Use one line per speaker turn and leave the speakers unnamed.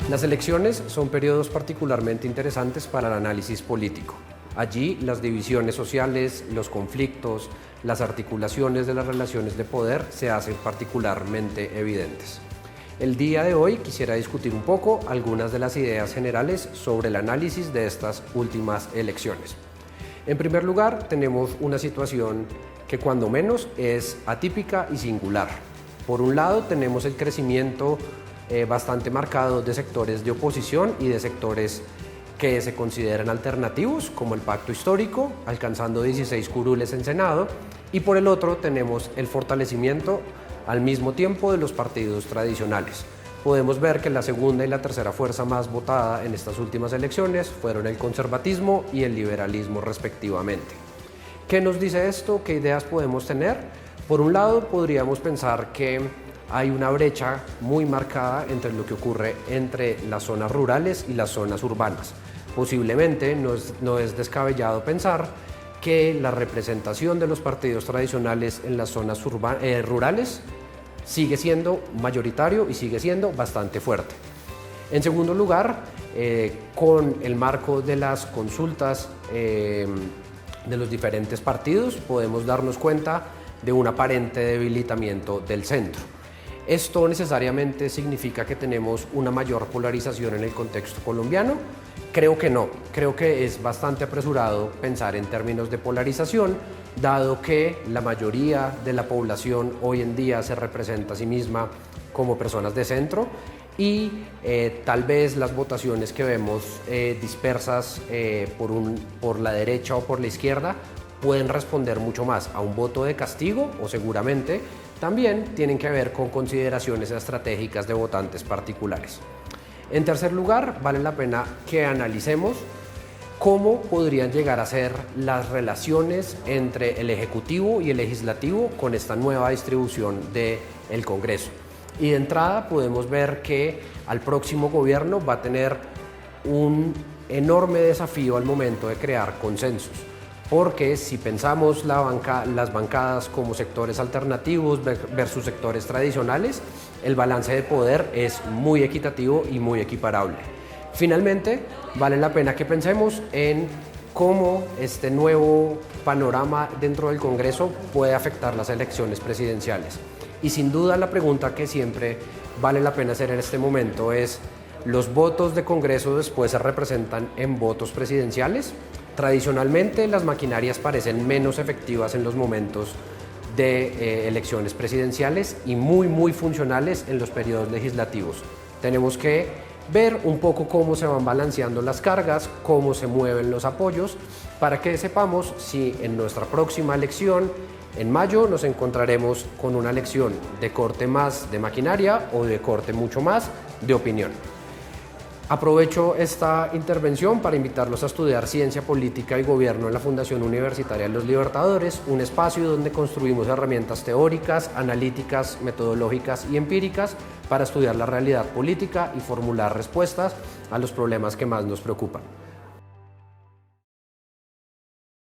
Las elecciones son periodos particularmente interesantes para el análisis político. Allí las divisiones sociales, los conflictos, las articulaciones de las relaciones de poder se hacen particularmente evidentes. El día de hoy quisiera discutir un poco algunas de las ideas generales sobre el análisis de estas últimas elecciones. En primer lugar, tenemos una situación que cuando menos es atípica y singular. Por un lado, tenemos el crecimiento bastante marcado de sectores de oposición y de sectores que se consideran alternativos, como el Pacto Histórico, alcanzando 16 curules en Senado, y por el otro tenemos el fortalecimiento al mismo tiempo de los partidos tradicionales. Podemos ver que la segunda y la tercera fuerza más votada en estas últimas elecciones fueron el conservatismo y el liberalismo respectivamente. ¿Qué nos dice esto? ¿Qué ideas podemos tener? Por un lado, podríamos pensar que hay una brecha muy marcada entre lo que ocurre entre las zonas rurales y las zonas urbanas. Posiblemente no es descabellado pensar que la representación de los partidos tradicionales en las zonas rurales sigue siendo mayoritario y sigue siendo bastante fuerte. En segundo lugar, con el marco de las consultas de los diferentes partidos, podemos darnos cuenta de un aparente debilitamiento del centro. ¿Esto necesariamente significa que tenemos una mayor polarización en el contexto colombiano? Creo que no. Creo que es bastante apresurado pensar en términos de polarización, dado que la mayoría de la población hoy en día se representa a sí misma como personas de centro y tal vez las votaciones que vemos dispersas por la derecha o por la izquierda pueden responder mucho más a un voto de castigo o seguramente también tienen que ver con consideraciones estratégicas de votantes particulares. En tercer lugar, vale la pena que analicemos cómo podrían llegar a ser las relaciones entre el Ejecutivo y el Legislativo con esta nueva distribución del Congreso. Y de entrada podemos ver que al próximo gobierno va a tener un enorme desafío al momento de crear consensos. Porque si pensamos las bancadas como sectores alternativos versus sectores tradicionales, el balance de poder es muy equitativo y muy equiparable. Finalmente, vale la pena que pensemos en cómo este nuevo panorama dentro del Congreso puede afectar las elecciones presidenciales. Y sin duda la pregunta que siempre vale la pena hacer en este momento es: ¿los votos de Congreso después se representan en votos presidenciales? Tradicionalmente, las maquinarias parecen menos efectivas en los momentos de elecciones presidenciales y muy funcionales en los periodos legislativos. Tenemos que ver un poco cómo se van balanceando las cargas, cómo se mueven los apoyos, para que sepamos si en nuestra próxima elección, en mayo, nos encontraremos con una elección de corte más de maquinaria o de corte mucho más de opinión. Aprovecho esta intervención para invitarlos a estudiar Ciencia Política y Gobierno en la Fundación Universitaria de los Libertadores, un espacio donde construimos herramientas teóricas, analíticas, metodológicas y empíricas para estudiar la realidad política y formular respuestas a los problemas que más nos preocupan.